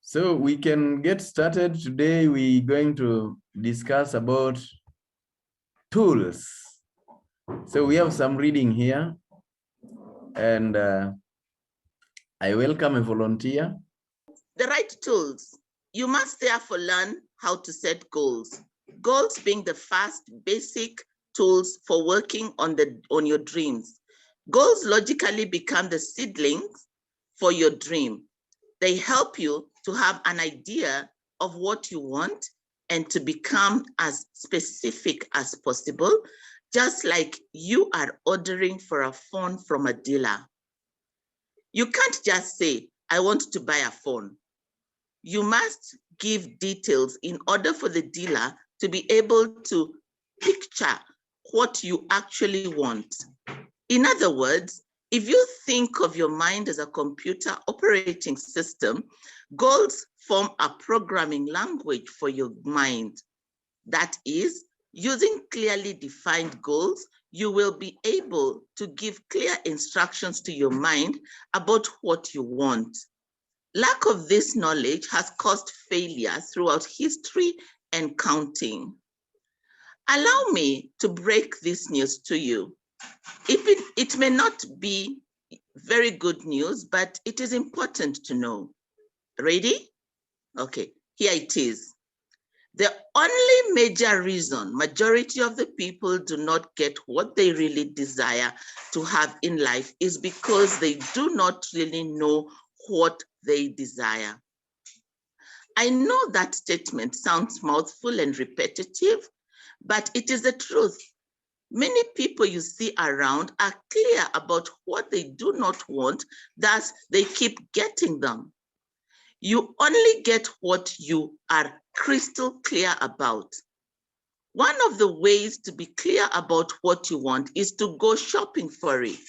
So we can get started. Today we're going to discuss about tools. So we have some reading here, and I welcome a volunteer. The right tools. You must therefore learn how to set goals. Goals being the first basic tools for working on your dreams. Goals logically become the seedlings for your dream. They help you to have an idea of what you want and to become as specific as possible, just like you are ordering for a phone from a dealer. You can't just say, I want to buy a phone. You must give details in order for the dealer to be able to picture what you actually want. In other words, if you think of your mind as a computer operating system, goals form a programming language for your mind. That is, using clearly defined goals, you will be able to give clear instructions to your mind about what you want. Lack of this knowledge has caused failure throughout history and counting. Allow me to break this news to you. It may not be very good news, but it is important to know. Ready? Okay, here it is. The only major reason majority of the people do not get what they really desire to have in life is because they do not really know what they desire. I know that statement sounds mouthful and repetitive, but it is the truth. Many people you see around are clear about what they do not want, thus they keep getting them. You only get what you are crystal clear about. One of the ways to be clear about what you want is to go shopping for it.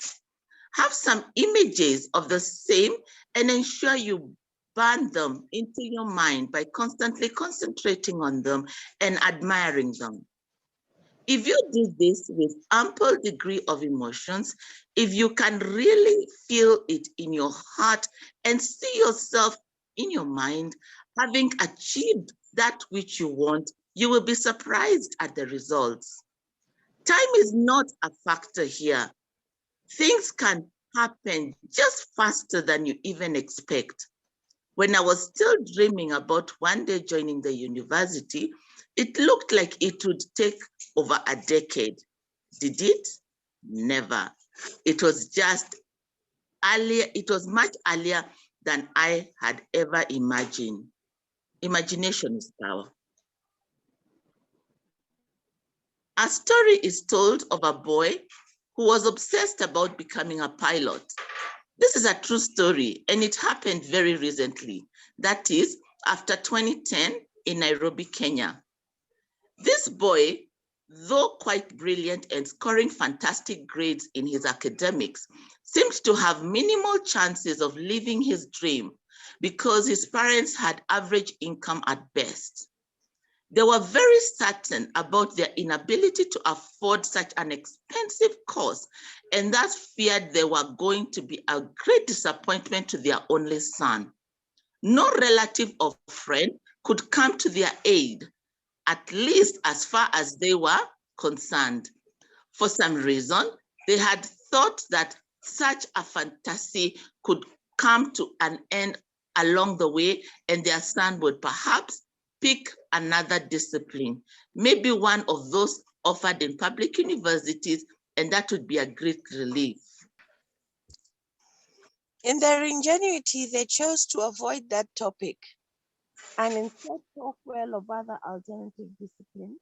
Have some images of the same and ensure you burn them into your mind by constantly concentrating on them and admiring them. If you do this with ample degree of emotions, if you can really feel it in your heart and see yourself in your mind having achieved that which you want, you will be surprised at the results. Time is not a factor here. Things can happen just faster than you even expect. When I was still dreaming about one day joining the university, it looked like it would take over a decade. Did it? Never. It was just earlier, it was much earlier than I had ever imagined. Imagination is power. A story is told of a boy who was obsessed about becoming a pilot. This is a true story, and it happened very recently. That is, after 2010 in Nairobi, Kenya. This boy, though quite brilliant and scoring fantastic grades in his academics, seemed to have minimal chances of living his dream because his parents had average income at best. They were very certain about their inability to afford such an expensive course, and thus feared they were going to be a great disappointment to their only son. No relative or friend could come to their aid, at least as far as they were concerned. For some reason, they had thought that such a fantasy could come to an end along the way, and their son would perhaps pick another discipline, maybe one of those offered in public universities, and that would be a great relief. In their ingenuity, they chose to avoid that topic and instead talk well of other alternative disciplines,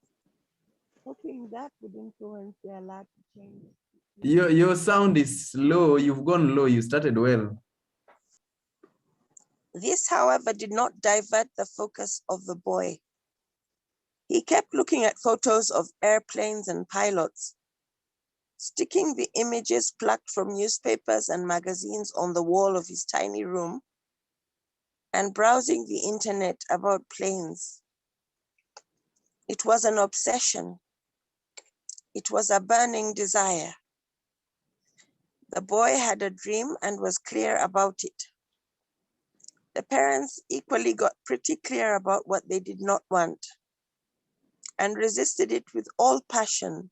hoping that would influence their lad to change. Your sound is low. You've gone low. You started well. This, however, did not divert the focus of the boy. He kept looking at photos of airplanes and pilots, sticking the images plucked from newspapers and magazines on the wall of his tiny room, and browsing the internet about planes. It was an obsession. It was a burning desire. The boy had a dream and was clear about it. The parents equally got pretty clear about what they did not want and resisted it with all passion,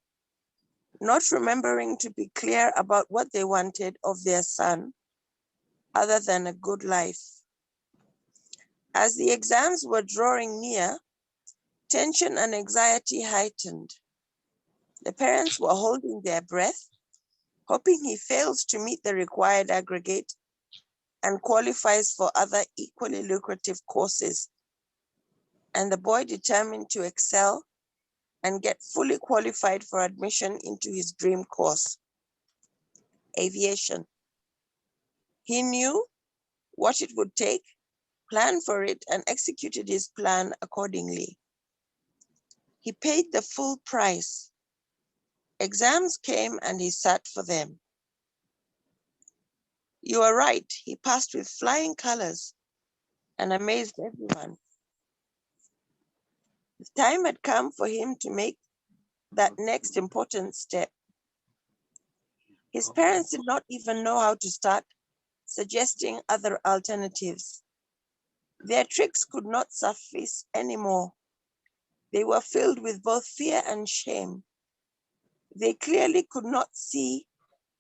not remembering to be clear about what they wanted of their son other than a good life. As the exams were drawing near, tension and anxiety heightened. The parents were holding their breath, hoping he fails to meet the required aggregate and qualifies for other equally lucrative courses, and the boy determined to excel and get fully qualified for admission into his dream course, aviation. He knew what it would take, planned for it, and executed his plan accordingly. He paid the full price. Exams came and he sat for them. You are right, he passed with flying colors and amazed everyone. The time had come for him to make that next important step. His parents did not even know how to start suggesting other alternatives. Their tricks could not suffice anymore. They were filled with both fear and shame. They clearly could not see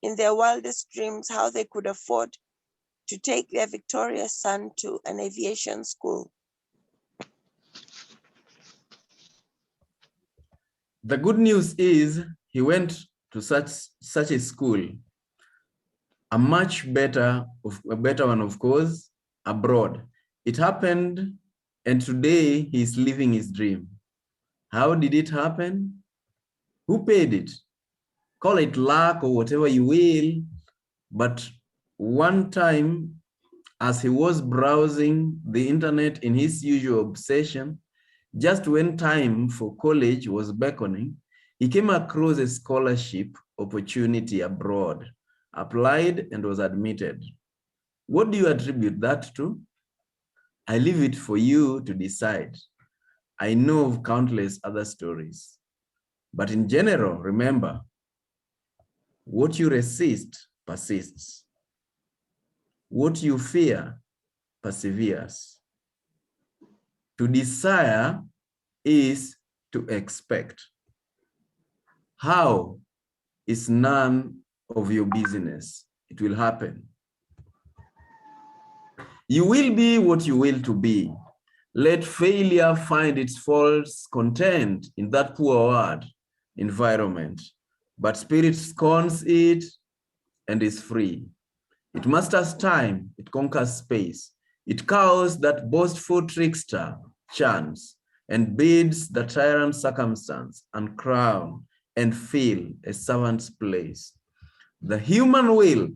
in their wildest dreams how they could afford to take their victorious son to an aviation school. The good news is he went to such a school, a much better one, of course, abroad. It happened, and today he's living his dream. How did it happen? Who paid it? Call it luck or whatever you will, but one time, as he was browsing the internet in his usual obsession, just when time for college was beckoning, he came across a scholarship opportunity abroad, applied and was admitted. What do you attribute that to? I leave it for you to decide. I know of countless other stories. But in general, remember, what you resist persists. What you fear perseveres. To desire is to expect. How is none of your business. It will happen. You will be what you will to be. Let failure find its false content in that poor word, environment. But spirit scorns it and is free. It masters time, it conquers space. It cows that boastful trickster, chance, and bids the tyrant circumstance, and crown and fill a servant's place. The human will,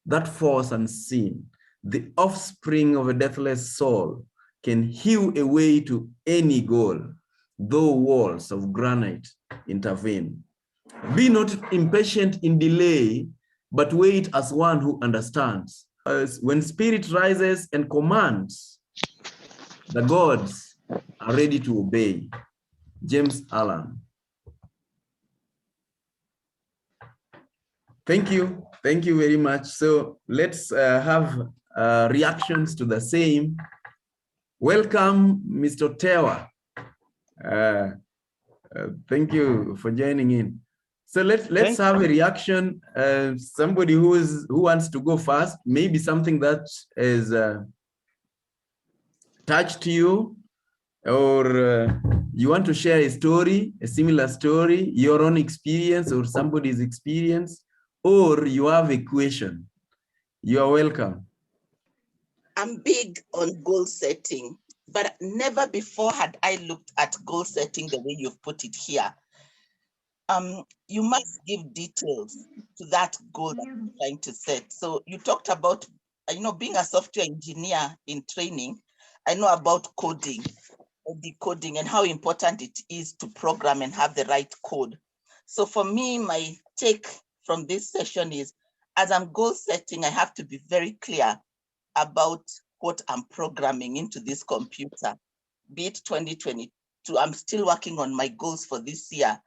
that force unseen, the offspring of a deathless soul, can hew a way to any goal, though walls of granite intervene. Be not impatient in delay, but wait as one who understands. As when spirit rises and commands, the gods are ready to obey. James Allen. Thank you. Thank you very much. So let's have reactions to the same. Welcome, Mr. Tewa. Thank you for joining in. So let's have a reaction. Somebody who wants to go first, maybe something that is touched you, or you want to share a story, a similar story, your own experience or somebody's experience, or you have a question. You are welcome. I'm big on goal setting, but never before had I looked at goal setting the way you've put it here. You must give details to that goal that you're trying to set. So you talked about, being a software engineer in training, I know about coding or decoding and how important it is to program and have the right code. So for me, my take from this session is, as I'm goal setting, I have to be very clear about what I'm programming into this computer, be it 2022. I'm still working on my goals for this year,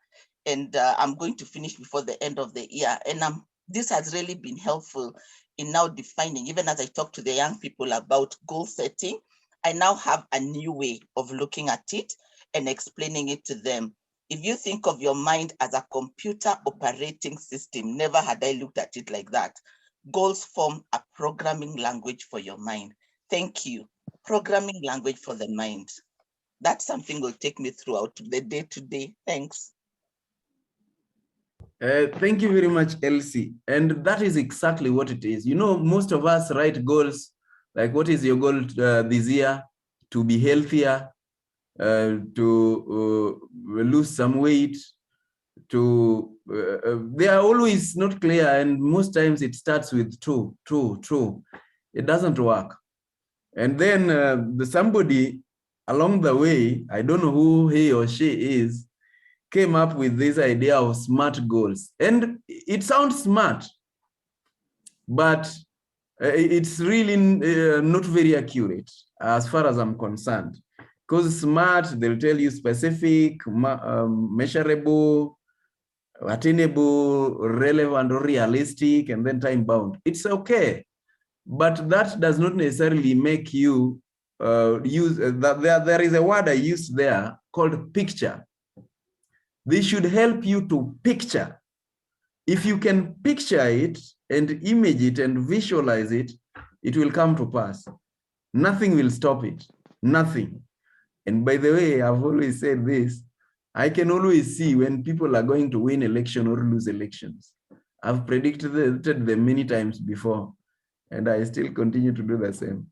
and I'm going to finish before the end of the year. And this has really been helpful in now defining, even as I talk to the young people about goal setting, I now have a new way of looking at it and explaining it to them. If you think of your mind as a computer operating system, never had I looked at it like that. Goals form a programming language for your mind. Thank you. Programming language for the mind. That's something will take me throughout the day to day. Thanks. Thank you very much, Elsie. And that is exactly what it is. You know, most of us write goals, like what is your goal this year? To be healthier, to lose some weight, they are always not clear, and most times it starts with true. It doesn't work. And then somebody along the way, I don't know who he or she is, came up with this idea of SMART goals. And it sounds smart, but it's really not very accurate as far as I'm concerned. Because SMART, they'll tell you specific, measurable, attainable, relevant, or realistic, and then time bound. It's okay, but that does not necessarily make you use that. There is a word I used there called picture. They should help you to picture. If you can picture it and image it and visualize it, it will come to pass. Nothing will stop it. Nothing. And by the way, I've always said this, I can always see when people are going to win election or lose elections. I've predicted them many times before, and I still continue to do the same.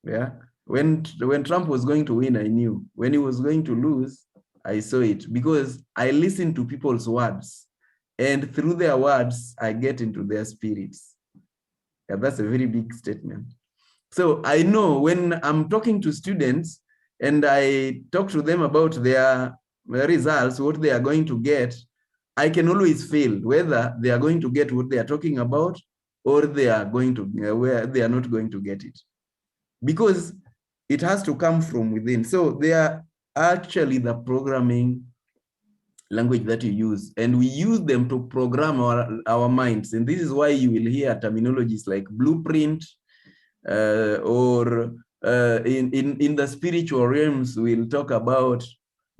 Yeah. When Trump was going to win, I knew. When he was going to lose, I saw it, because I listen to people's words, and through their words, I get into their spirits. Yeah, that's a very big statement. So I know when I'm talking to students and I talk to them about their results, what they are going to get, I can always feel whether they are going to get what they are talking about, or they are going to where they are not going to get it, because it has to come from within. So they are actually the programming language that you use, and we use them to program our minds. And this is why you will hear terminologies like blueprint, or in the spiritual realms, we'll talk about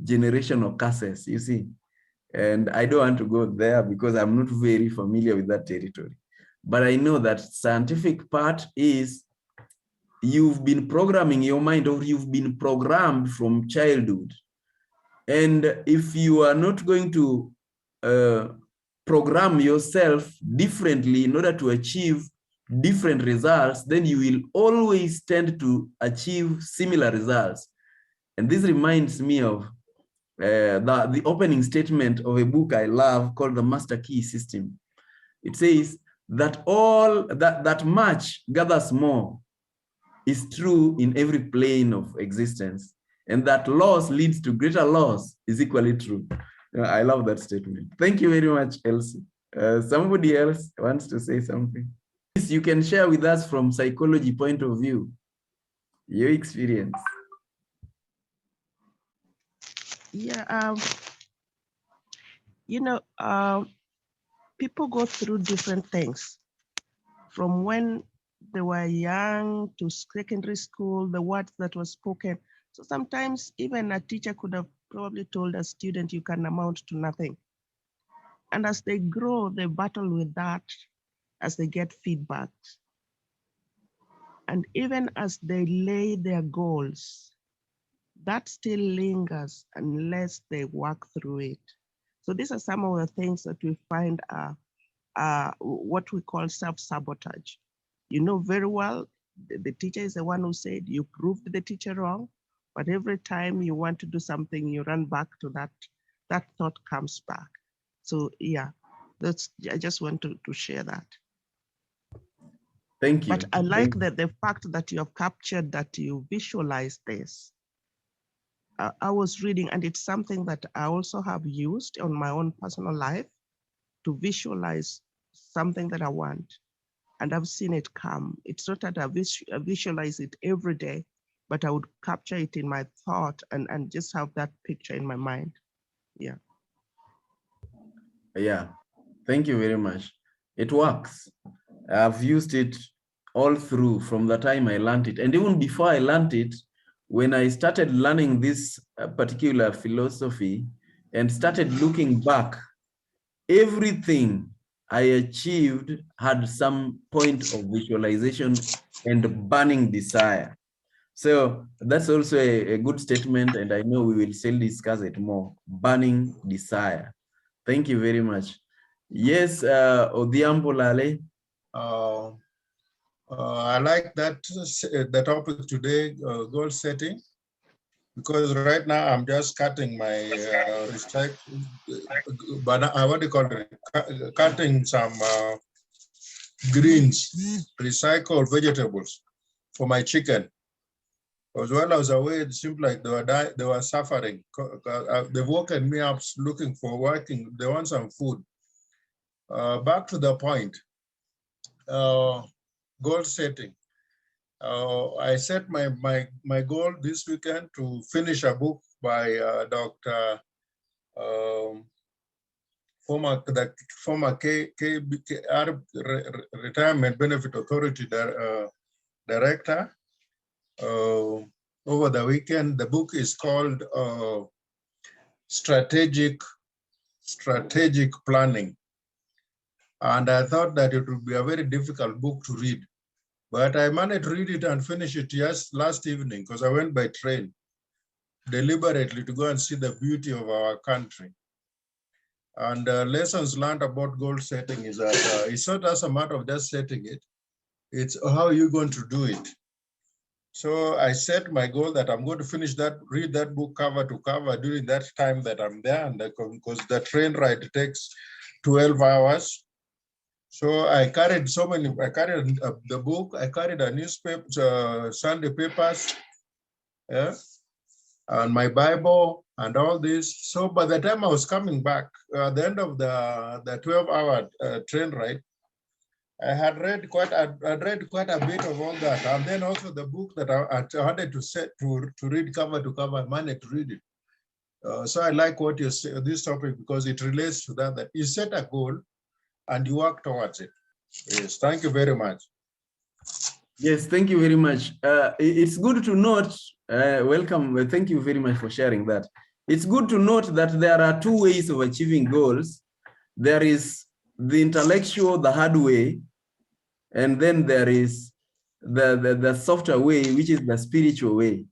generational curses, you see. And I don't want to go there because I'm not very familiar with that territory. But I know that scientific part is you've been programming your mind, or you've been programmed from childhood. And if you are not going to program yourself differently in order to achieve different results, then you will always tend to achieve similar results. And this reminds me of the opening statement of a book I love called The Master Key System. It says that that much gathers more is true in every plane of existence, and that loss leads to greater loss is equally true. I love that statement. Thank you very much, Elsie. Somebody else wants to say something? Please, you can share with us from psychology point of view, your experience. Yeah, people go through different things from when they were young to secondary school, the words that were spoken. So sometimes even a teacher could have probably told a student, you can amount to nothing. And as they grow, they battle with that as they get feedback. And even as they lay their goals, that still lingers unless they work through it. So these are some of the things that we find are what we call self-sabotage. You know very well, the teacher is the one who said you proved the teacher wrong, but every time you want to do something, you run back to that thought comes back. So yeah, I just want to share that. Thank you. But I like the fact that you have captured that you visualize this. I was reading, and it's something that I also have used on my own personal life to visualize something that I want. And I've seen it come. It's not that I visualize it every day, but I would capture it in my thought and just have that picture in my mind. Yeah. Yeah, thank you very much. It works. I've used it all through from the time I learned it. And even before I learned it, when I started learning this particular philosophy and started looking back, everything I achieved had some point of visualization and burning desire. So that's also a good statement, and I know we will still discuss it more. Burning desire. Thank you very much. Yes, Odhiambo Lale. I like that the topic today, goal setting, because right now I'm just cutting my but what do you call it? Cutting some greens, recycled vegetables for my chicken. Because while I was away, it seemed like they were suffering. They've woken me up looking for working. They want some food. Back to the point. Goal setting. I set my goal this weekend to finish a book by Dr. Former Retirement Benefit Authority director. Over the weekend, the book is called Strategic Planning. And I thought that it would be a very difficult book to read. But I managed to read it and finish it just last evening because I went by train deliberately to go and see the beauty of our country. And lessons learned about goal setting is that it's not just a matter of just setting it, it's how you're going to do it. So I set my goal that I'm going to read that book cover to cover during that time that I'm there, and because the train ride takes 12 hours. So I carried the book, I carried a newspaper, Sunday papers, yeah, and my Bible and all this. So by the time I was coming back, at the end of the 12-hour train ride, I had read quite a bit of all that. And then also the book that I wanted to read cover to cover, I managed to read it. So I like what you say, this topic, because it relates to that you set a goal and you work towards it. Yes, thank you very much. Yes, thank you very much. It's good to note, welcome, thank you very much for sharing that. It's good to note that there are two ways of achieving goals. There is the intellectual, the hard way, and then there is the softer way, which is the spiritual way.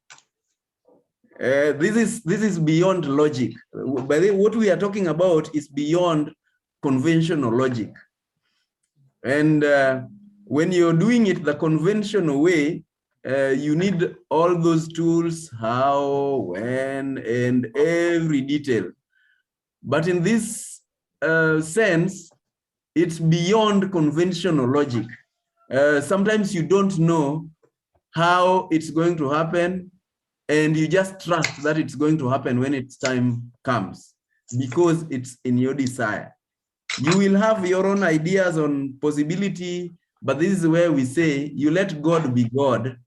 This is beyond logic. By the way, what we are talking about is beyond conventional logic. And when you're doing it the conventional way, you need all those tools, how, when, and every detail. But in this sense, it's beyond conventional logic. Sometimes you don't know how it's going to happen, and you just trust that it's going to happen when its time comes, because it's in your desire. You will have your own ideas on possibility, but this is where we say you let God be God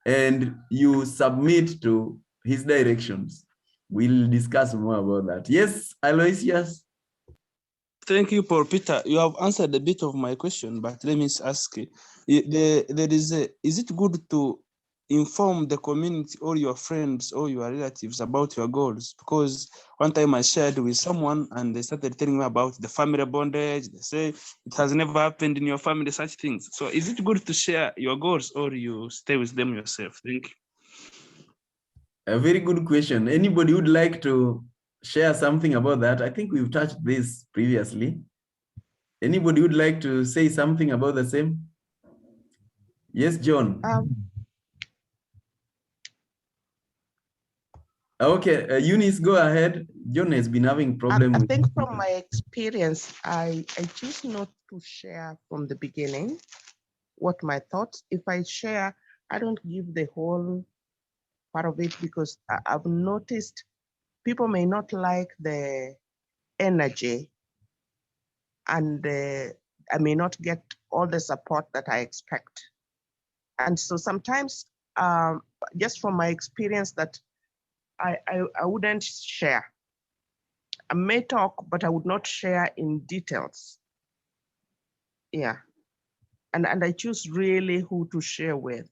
and you submit to his directions. We'll discuss more about that. Yes, Aloysius? Thank you, Paul Peter. You have answered a bit of my question, but let me ask you. Is it good to inform the community or your friends or your relatives about your goals? Because one time I shared with someone and they started telling me about the family bondage. They say it has never happened in your family, such things. So is it good to share your goals or you stay with them yourself? Thank you. A very good question. Anybody would like to share something about that? I think we've touched this previously. Anybody would like to say something about the same? Yes, John. Okay, Eunice, go ahead. John has been having problems. I think from my experience, I choose not to share from the beginning what my thoughts. If I share, I don't give the whole part of it, because I've noticed people may not like the energy, and I may not get all the support that I expect. And so sometimes, just from my experience, that I wouldn't share. I may talk, but I would not share in details. Yeah. and I choose really who to share with,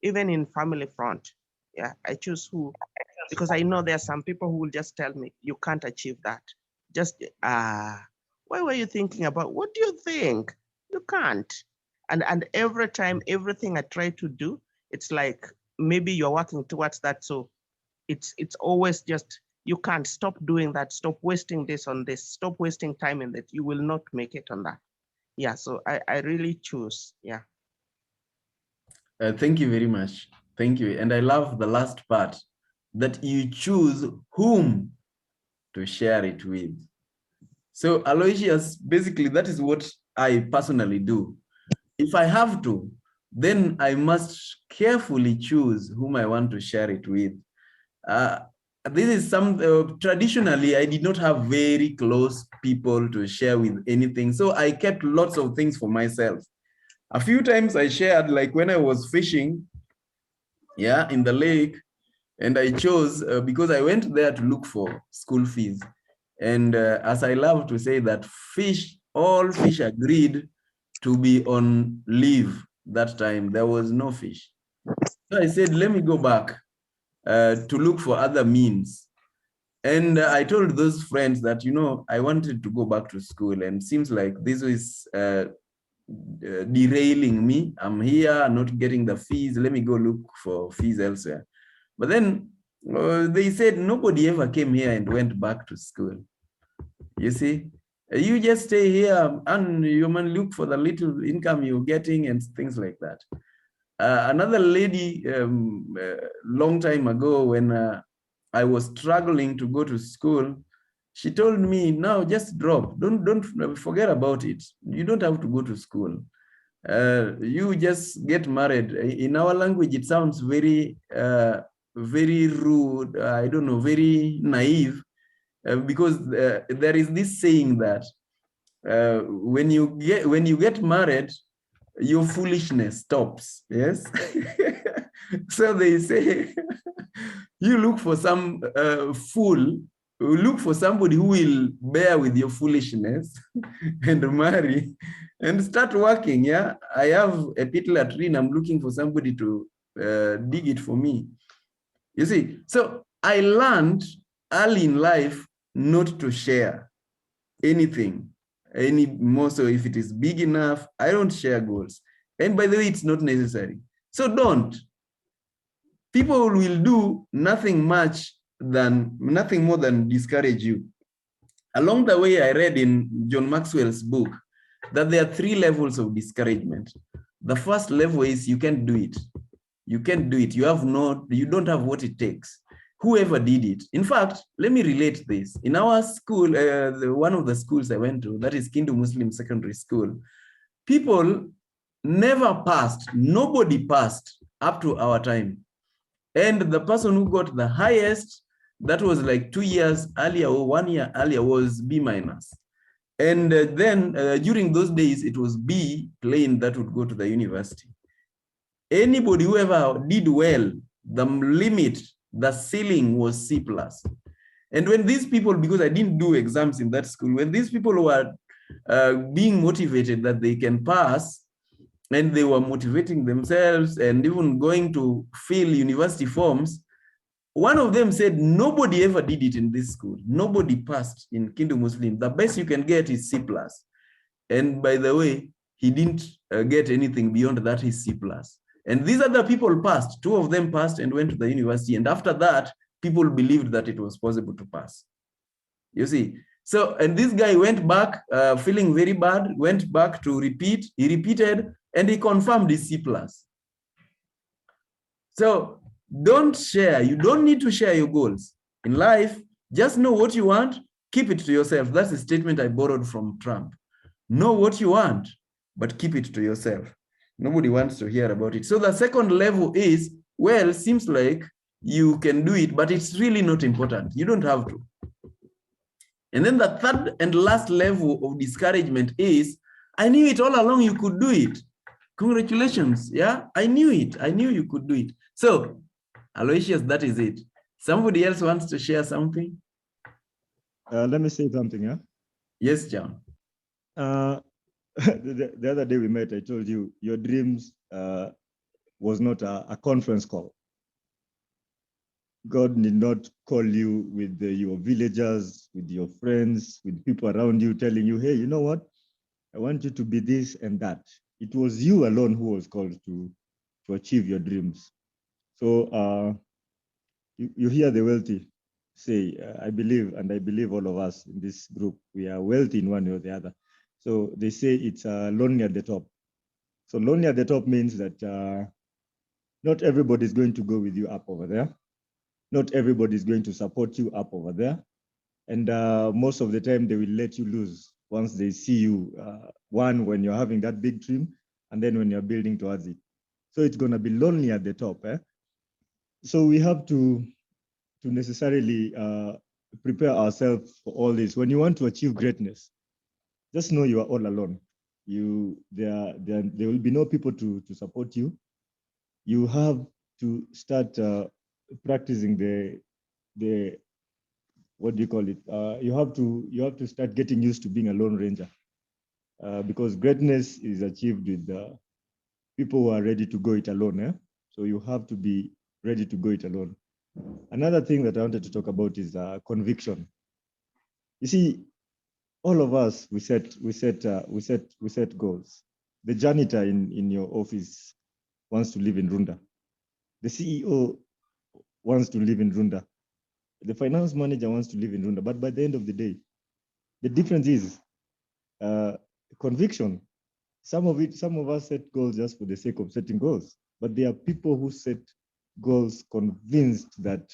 even in family front. Yeah, I choose who, because I know there are some people who will just tell me, you can't achieve that. Just, why were you thinking about, what do you think? You can't. And every time, everything I try to do, it's like, maybe you're working towards that. So it's always just, you can't, stop doing that. Stop wasting this on this. Stop wasting time in that. You will not make it on that. Yeah, so I really choose, yeah. Thank you very much. Thank you. And I love the last part, that you choose whom to share it with. So Aloysius, basically that is what I personally do. If I have to, then I must carefully choose whom I want to share it with. This is traditionally, I did not have very close people to share with anything. So I kept lots of things for myself. A few times I shared, like when I was fishing, yeah, in the lake, and I chose, because I went there to look for school fees. And as I love to say that all fish agreed to be on leave that time. There was no fish. So I said, let me go back to look for other means. And I told those friends that, I wanted to go back to school, and seems like this is derailing me. I'm here, not getting the fees. Let me go look for fees elsewhere. But then they said nobody ever came here and went back to school. You see, you just stay here and you man look for the little income you're getting and things like that. Another lady, long time ago, when I was struggling to go to school, she told me, "Now just drop. Don't forget about it. You don't have to go to school. You just get married." In our language, it sounds very, very rude. I don't know, very naive, because there is this saying that when you get married, your foolishness stops. Yes. So they say, you look for some fool, look for somebody who will bear with your foolishness and marry and start working. Yeah, I have a pit latrine. I'm looking for somebody to dig it for me. You see, so I learned early in life not to share anything any more. So if it is big enough, I don't share goals. And by the way, it's not necessary. So don't. People will do nothing more than discourage you. Along the way, I read in John Maxwell's book that there are 3 levels of discouragement. The first level is you can't do it. You can't do it. You don't have what it takes. Whoever did it. In fact, let me relate this. In our school, one of the schools I went to, that is Kindu Muslim Secondary School, people never passed. Nobody passed up to our time. And the person who got the highest, that was like 2 years earlier or 1 year earlier, was B-. And then during those days, it was B plain that would go to the university. Anybody who ever did well, the limit, the ceiling was C+. And when these people, because I didn't do exams in that school, when these people were being motivated that they can pass, and they were motivating themselves and even going to fill university forms, one of them said, nobody ever did it in this school. Nobody passed in Kindu Muslim. The best you can get is C+. And by the way, he didn't get anything beyond that, is C+. And these other people passed. 2 of them passed and went to the university. And after that, people believed that it was possible to pass. You see? So, and this guy went back feeling very bad, went back to repeat. He repeated and he confirmed his C+. So don't share. You don't need to share your goals. In life, just know what you want, keep it to yourself. That's a statement I borrowed from Trump. Know what you want, but keep it to yourself. Nobody wants to hear about it. So the second level is, well, seems like you can do it, but it's really not important. You don't have to. And then the third and last level of discouragement is, I knew it all along, you could do it. Congratulations. Yeah, I knew it. I knew you could do it. So, Aloysius, that is it. Somebody else wants to share something? Let me say something, yeah? Yes, John. the other day we met, I told you your dreams was not a conference call. God did not call you with your villagers, with your friends, with people around you telling you, hey, you know what? I want you to be this and that. It was you alone who was called to achieve your dreams. So you hear the wealthy say, I believe, and I believe all of us in this group, we are wealthy in one way or the other. So they say it's lonely at the top. So lonely at the top means that not everybody is going to go with you up over there. Not everybody is going to support you up over there. And most of the time they will let you lose once they see you, one, when you're having that big dream, and then when you're building towards it. So it's gonna be lonely at the top. So we have to necessarily prepare ourselves for all this. When you want to achieve greatness, just know you are all alone. There will be no people to support you. You have to start practicing the what do you call it? You have to start getting used to being a lone ranger, because greatness is achieved with people who are ready to go it alone. So you have to be ready to go it alone. Another thing that I wanted to talk about is conviction. You see, all of us, we set goals. The janitor in your office wants to live in Runda. The CEO wants to live in Runda. The finance manager wants to live in Runda. But by the end of the day, the difference is conviction. Some of us set goals just for the sake of setting goals, but there are people who set goals convinced that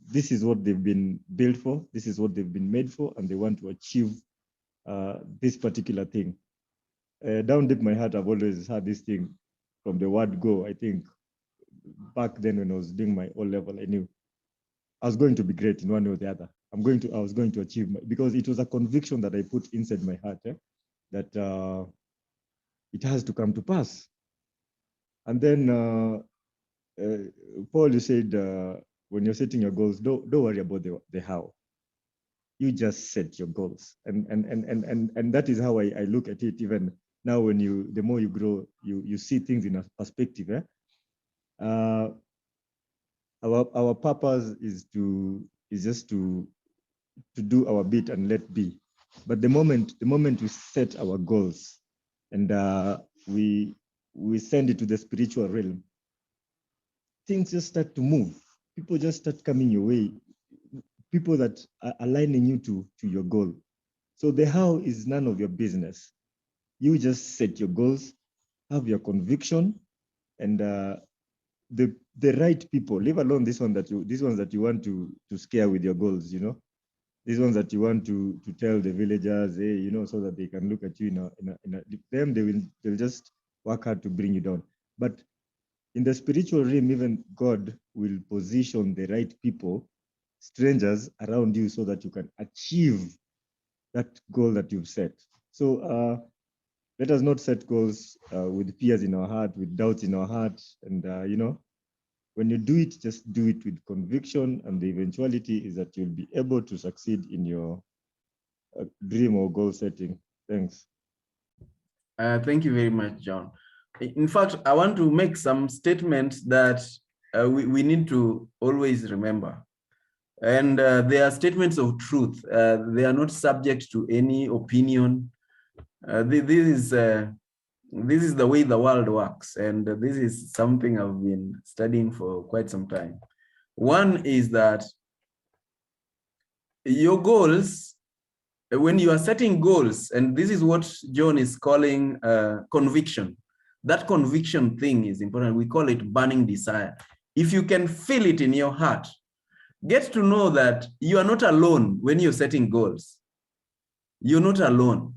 this is what they've been built for, this is what they've been made for, and they want to achieve this particular thing. Down deep my heart, I've always had this thing from the word go. I think back then when I was doing my O-level, I knew I was going to be great in one way or the other. I was going to achieve because it was a conviction that I put inside my heart that it has to come to pass. And then Paul, you said when you're setting your goals, don't worry about the how. You just set your goals, and that is how I look at it. Even now, when the more you grow, you see things in a perspective. Our purpose is just to do our bit and let be. But the moment we set our goals and we send it to the spiritual realm, things just start to move. People just start coming your way. People that are aligning you to your goal. So the how is none of your business. You just set your goals, have your conviction, and the right people. Leave alone these ones that you want to scare with your goals. These ones that you want to tell the villagers, hey, so that they can look at you they'll just work hard to bring you down. But in the spiritual realm, even God will position the right people, strangers around you, so that you can achieve that goal that you've set. So let us not set goals with fears in our heart, with doubts in our heart. And, when you do it, just do it with conviction. And the eventuality is that you'll be able to succeed in your dream or goal setting. Thanks. Thank you very much, John. In fact, I want to make some statements that we need to always remember. And they are statements of truth. They are not subject to any opinion. This is the way the world works. And this is something I've been studying for quite some time. One is that your goals, when you are setting goals, and this is what John is calling conviction. That conviction thing is important. We call it burning desire. If you can feel it in your heart, get to know that you are not alone when you're setting goals. You're not alone.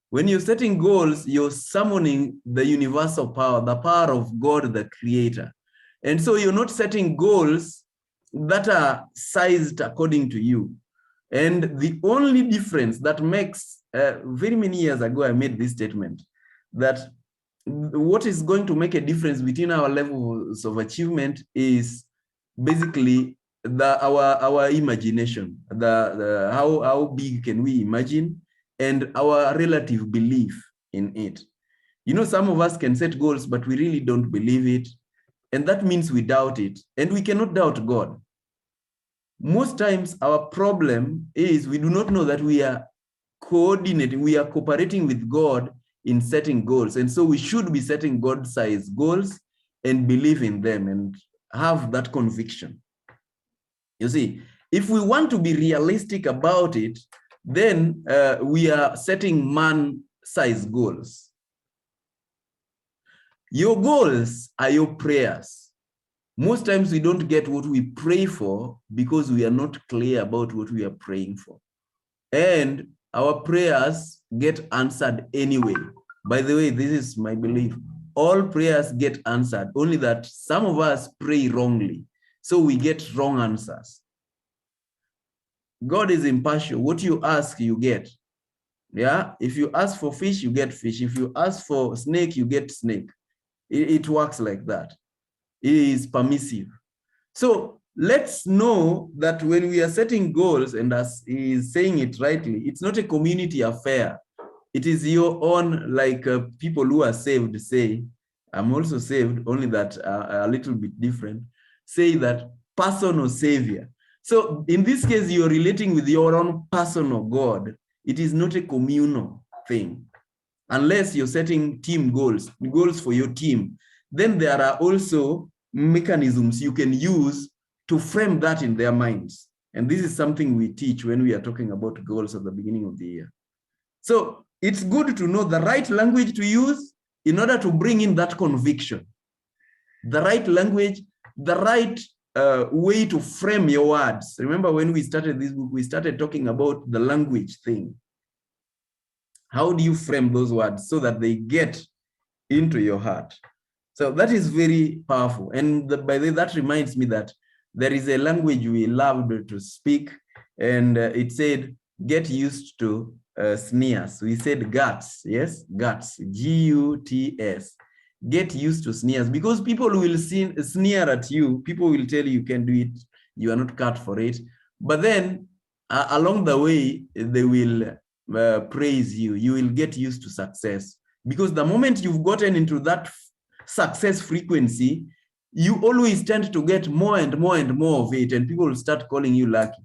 When you're setting goals, you're summoning the universal power, the power of God, the creator. And so you're not setting goals that are sized according to you. And the only difference that makes, very many years ago, I made this statement, that what is going to make a difference between our levels of achievement is basically our imagination, how big can we imagine, and our relative belief in it. You know, some of us can set goals, but we really don't believe it. And that means we doubt it. And we cannot doubt God. Most times our problem is we do not know that we are coordinating, we are cooperating with God in setting goals. And so we should be setting God-sized goals and believe in them and have that conviction. You see, if we want to be realistic about it, then we are setting man-sized goals. Your goals are your prayers. Most times we don't get what we pray for because we are not clear about what we are praying for. And our prayers get answered anyway. By the way, this is my belief. All prayers get answered, only that some of us pray wrongly. So we get wrong answers. God is impartial. What you ask, you get. Yeah, if you ask for fish, you get fish. If you ask for snake, you get snake. It works like that. It is permissive. So let's know that when we are setting goals, and as he is saying it rightly, it's not a community affair. It is your own, like people who are saved say, I'm also saved, only that a little bit different, say that personal savior. So in this case, you're relating with your own personal God. It is not a communal thing. Unless you're setting team goals for your team, then there are also mechanisms you can use to frame that in their minds. And this is something we teach when we are talking about goals at the beginning of the year. So it's good to know the right language to use in order to bring in that conviction. The right language, the right way to frame your words. Remember when we started this book, we started talking about the language thing. How do you frame those words so that they get into your heart? So that is very powerful. And by the way, that reminds me that there is a language we loved to speak, and it said, get used to sneers. We said guts, yes, guts, G-U-T-S. Get used to sneers, because people will sneer at you. People will tell you can do it. You are not cut for it. But then along the way, they will praise you. You will get used to success, because the moment you've gotten into that success frequency, you always tend to get more and more and more of it, and people will start calling you lucky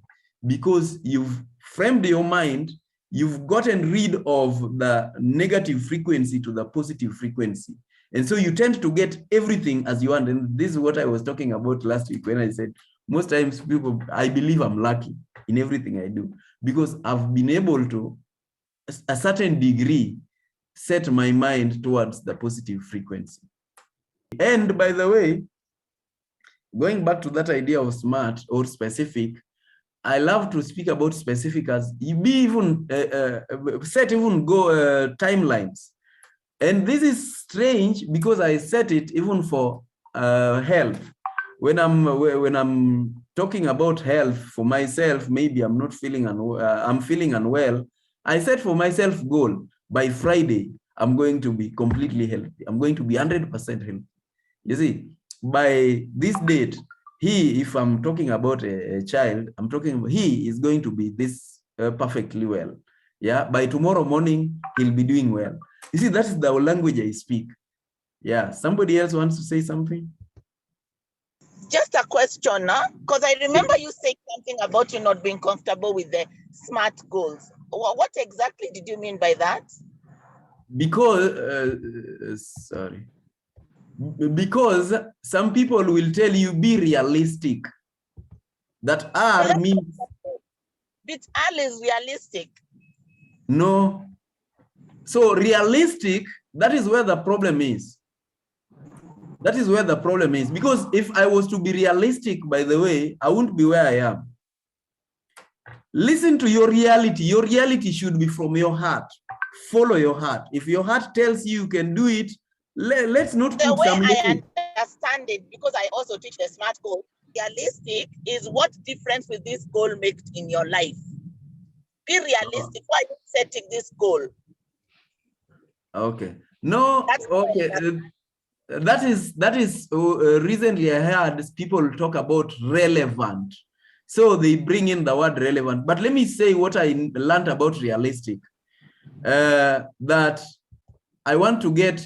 because you've framed your mind, you've gotten rid of the negative frequency to the positive frequency. And so you tend to get everything as you want. And this is what I was talking about last week when I said, most times people, I believe I'm lucky in everything I do, because I've been able to, a certain degree, set my mind towards the positive frequency. And by the way, going back to that idea of SMART or specific, I love to speak about specific as set even timelines. And this is strange because I set it even for health. When I'm talking about health for myself, maybe I'm not feeling I'm feeling unwell. I set for myself goal, by Friday, I'm going to be completely healthy. I'm going to be 100% healthy. You see, by this date, if I'm talking about a child, I'm talking about he is going to be this perfectly well. Yeah, by tomorrow morning, he'll be doing well. You see, that is the language I speak. Yeah, somebody else wants to say something? Just a question, because I remember you saying something about you not being comfortable with the SMART goals. What exactly did you mean by that? Because some people will tell you be realistic. That R means... But R is realistic. No. So realistic, that is where the problem is. That is where the problem is. Because if I was to be realistic, by the way, I wouldn't be where I am. Listen to your reality. Your reality should be from your heart. Follow your heart. If your heart tells you you can do it, let's not the put way some I understand it, because I also teach the SMART goal, realistic is what difference will this goal make in your life? Be realistic. Why are you setting this goal? Okay. No, That's okay. That is recently I heard people talk about relevant. So they bring in the word relevant. But let me say what I learned about realistic. that I want to get,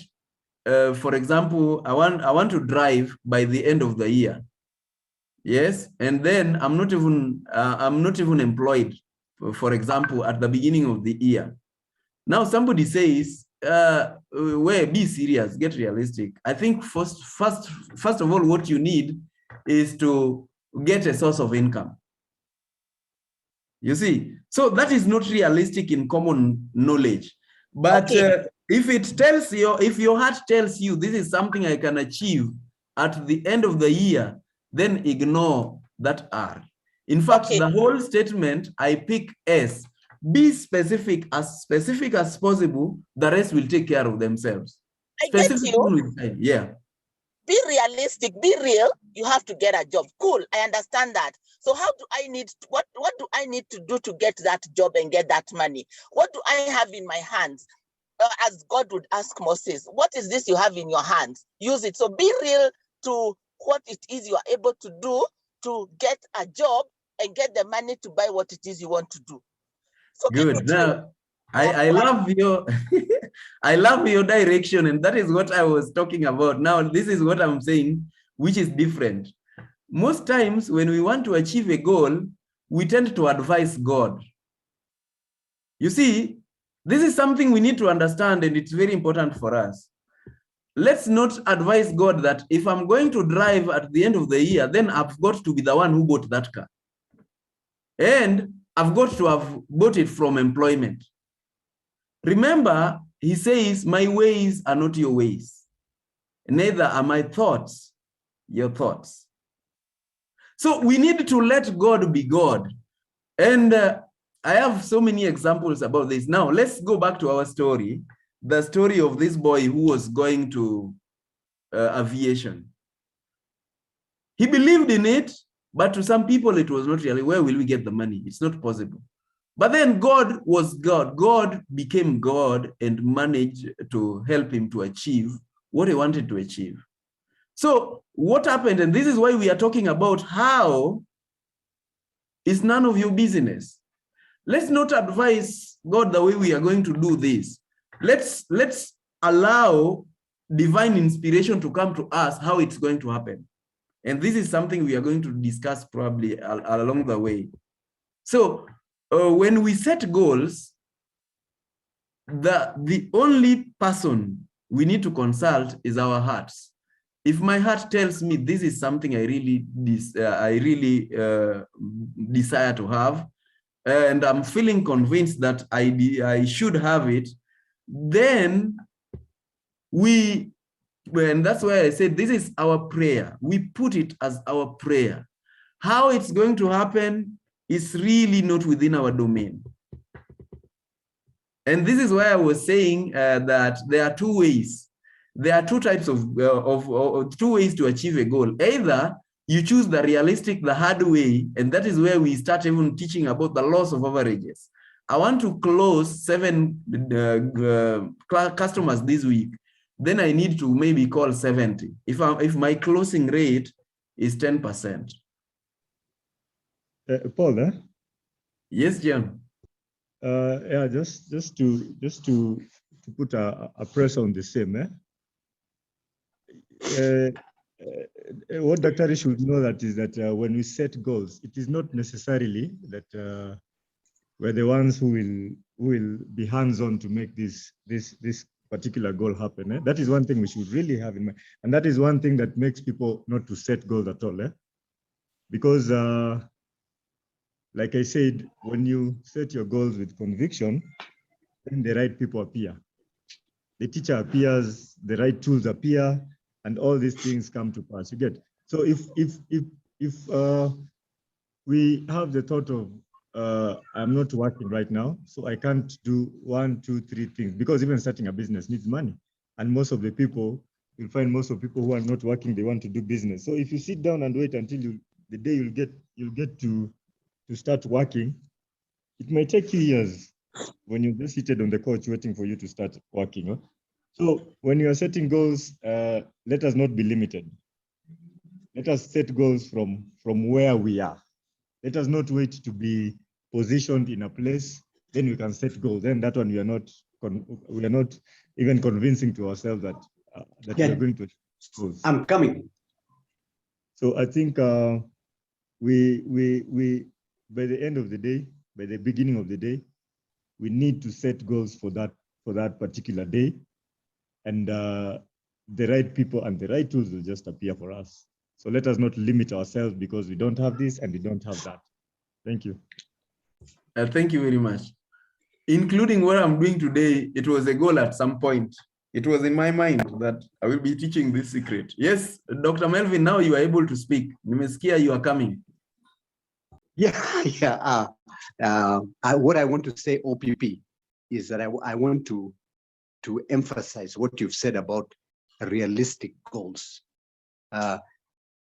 for example, I want to drive by the end of the year. Yes, and then I'm not even employed, for example, at the beginning of the year. Now somebody says, well, be serious, get realistic. I think first of all, what you need is to get a source of income. You see, so that is not realistic in common knowledge. But Okay. if your heart tells you this is something I can achieve at the end of the year, then ignore that R. In fact, Okay. the whole statement I pick S. Be specific as possible. The rest will take care of themselves. I get Specific you. with time. Yeah. Be realistic, be real. You have to get a job. Cool, I understand that. So how do I need, what do I need to do to get that job and get that money? What do I have in my hands? As God would ask Moses, what is this you have in your hands? Use it. So be real to what it is you are able to do to get a job and get the money to buy what it is you want to do. So keep Good. it real. Now, I love your I love your direction, and that is what I was talking about. Now, this is what I'm saying, which is different. Most times when we want to achieve a goal, we tend to advise God. You see, this is something we need to understand, and it's very important for us. Let's not advise God that if I'm going to drive at the end of the year, then I've got to be the one who bought that car. And I've got to have bought it from employment. Remember, he says, my ways are not your ways. Neither are my thoughts your thoughts. So we need to let God be God. And I have so many examples about this. Now, let's go back to our story. The story of this boy who was going to aviation. He believed in it, but to some people, it was not really, where will we get the money? It's not possible. But then God was God. God became God and managed to help him to achieve what he wanted to achieve. So what happened, and this is why we are talking about how it's none of your business. Let's not advise God the way we are going to do this. Let's allow divine inspiration to come to us, how it's going to happen. And this is something we are going to discuss probably along the way. So when we set goals, the only person we need to consult is our hearts. If my heart tells me this is something I really desire to have, and I'm feeling convinced that I should have it, then and that's why I said this is our prayer. We put it as our prayer. How it's going to happen is really not within our domain. And this is why I was saying that there are two ways. There are two types of two ways to achieve a goal. Either you choose the realistic, the hard way, and that is where we start even teaching about the laws of averages. I want to close 7 customers this week. Then I need to maybe call 70. If my closing rate is 10%. Paul, Yes, John. Yeah, just to put a press on the same. What Dr. should know that is that when we set goals, it is not necessarily that we're the ones who will be hands-on to make this particular goal happen. That is one thing we should really have in mind, and that is one thing that makes people not to set goals at all. Because like I said, when you set your goals with conviction, then the right people appear. The teacher appears, the right tools appear, and all these things come to pass. You get. So if we have the thought of I'm not working right now, so I can't do 1, 2, 3 things, because even starting a business needs money, and most of the people, you'll find most of the people who are not working, they want to do business. So if you sit down and wait until the day you'll get to start working, it might take you years when you're just seated on the couch waiting for you to start working. Huh? So when you are setting goals, let us not be limited. Let us set goals from where we are. Let us not wait to be positioned in a place then we can set goals. Then that one we are not even convincing to ourselves that that we are going to goals. I'm coming. So I think we by the end of the day, by the beginning of the day, we need to set goals for that particular day, and the right people and the right tools will just appear for us. So let us not limit ourselves because we don't have this and we don't have that. Thank you. Thank you very much. Including what I'm doing today, it was a goal at some point. It was in my mind that I will be teaching this secret. Yes, Dr. Melvin, now you are able to speak. Nimesikia you are coming. Yeah. What I want to say, OPP, is that I want to emphasize what you've said about realistic goals.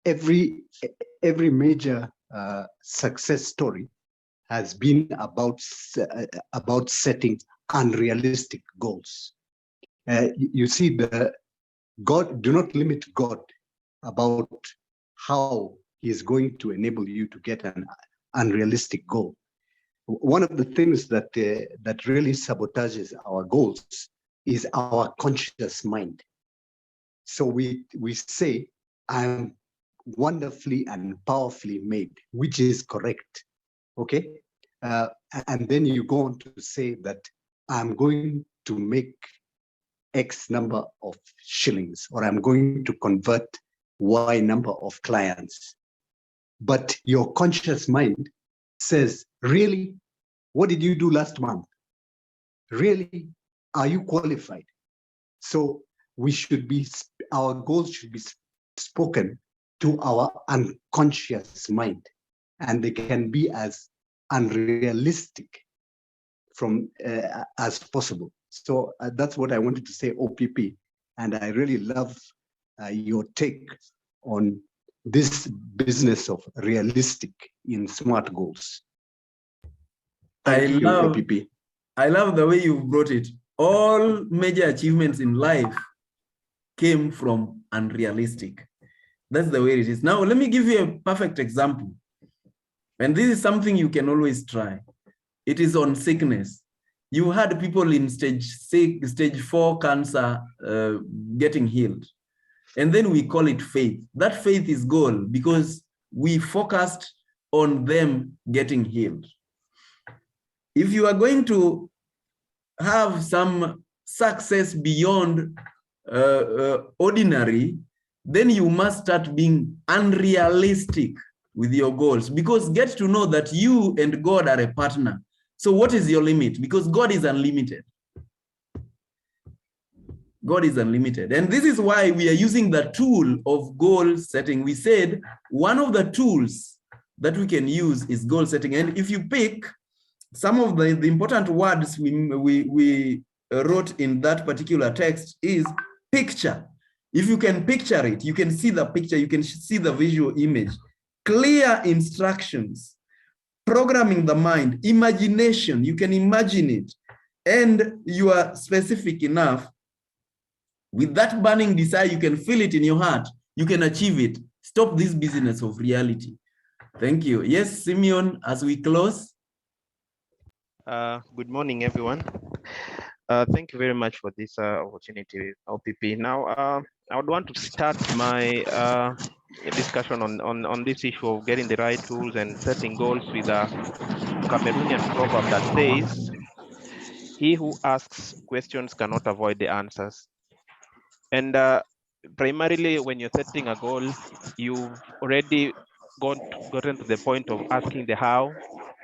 Every major success story has been about setting unrealistic goals. You see, do not limit God about how he is going to enable you to get an unrealistic goal. One of the things that really sabotages our goals is our conscious mind. So we say, I'm wonderfully and powerfully made, which is correct. Okay, and then you go on to say that I'm going to make X number of shillings, or I'm going to convert Y number of clients. But your conscious mind says, really? What did you do last month? Really? Are you qualified? So our goals should be spoken to our unconscious mind, and they can be as unrealistic as possible. So that's what I wanted to say, OPP. And I really love your take on this business of realistic in SMART goals. Thank you, OPP. I love the way you brought it. All major achievements in life came from unrealistic. That's the way it is. Now, let me give you a perfect example. And this is something you can always try. It is on sickness. You had people in stage 4 cancer getting healed. And then we call it faith. That faith is goal because we focused on them getting healed. If you are going to have some success beyond ordinary, then you must start being unrealistic with your goals, because get to know that you and God are a partner. So what is your limit? Because God is unlimited. God is unlimited. And this is why we are using the tool of goal setting. We said one of the tools that we can use is goal setting. And if you pick some of the important words we wrote in that particular text is picture. If you can picture it, you can see the picture, you can see the visual image, clear instructions, programming the mind, imagination, you can imagine it, and you are specific enough. With that burning desire, you can feel it in your heart, you can achieve it. Stop this business of reality. Thank you. Yes, Simeon, as we close. Good morning, everyone. Thank you very much for this opportunity, OPP. Now, I would want to start my discussion on this issue of getting the right tools and setting goals with a Cameroonian proverb that says, "He who asks questions cannot avoid the answers." And primarily, when you're setting a goal, you've already gotten to the point of asking the how,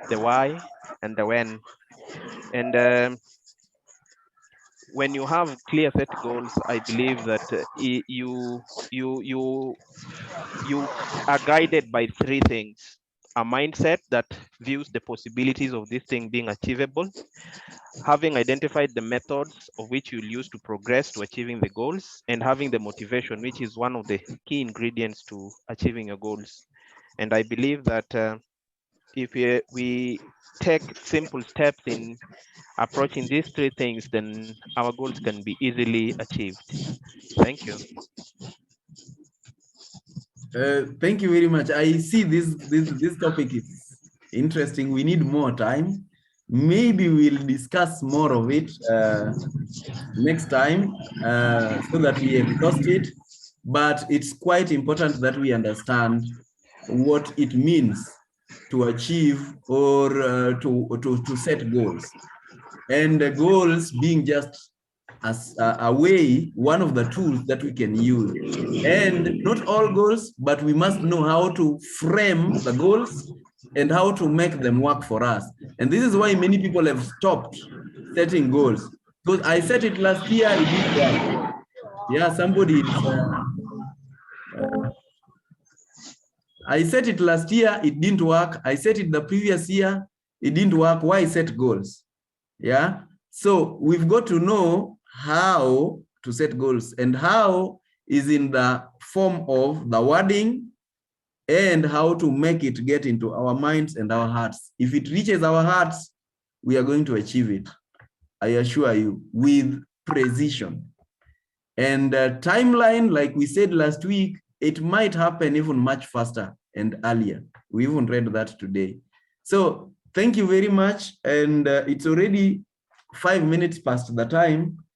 the why, and the when. And when you have clear set goals, I believe that you are guided by three things: a mindset that views the possibilities of this thing being achievable, having identified the methods of which you'll use to progress to achieving the goals, and having the motivation, which is one of the key ingredients to achieving your goals. And I believe that if we take simple steps in approaching these three things, then our goals can be easily achieved. Thank you. Thank you very much. I see this topic is interesting. We need more time. Maybe we'll discuss more of it next time so that we exhaust it. But it's quite important that we understand what it means to achieve or to set goals. And the goals being just as a way, one of the tools that we can use. And not all goals, but we must know how to frame the goals and how to make them work for us. And this is why many people have stopped setting goals. Because I set it last year, it didn't work. Yeah, somebody I set it last year, it didn't work. I set it the previous year, it didn't work. Why set goals? Yeah. So we've got to know how to set goals, and how is in the form of the wording and how to make it get into our minds and our hearts. If it reaches our hearts, we are going to achieve it, I assure you, with precision. And timeline, like we said last week, it might happen even much faster and earlier. We even read that today. So thank you very much. And it's already 5 minutes past the time.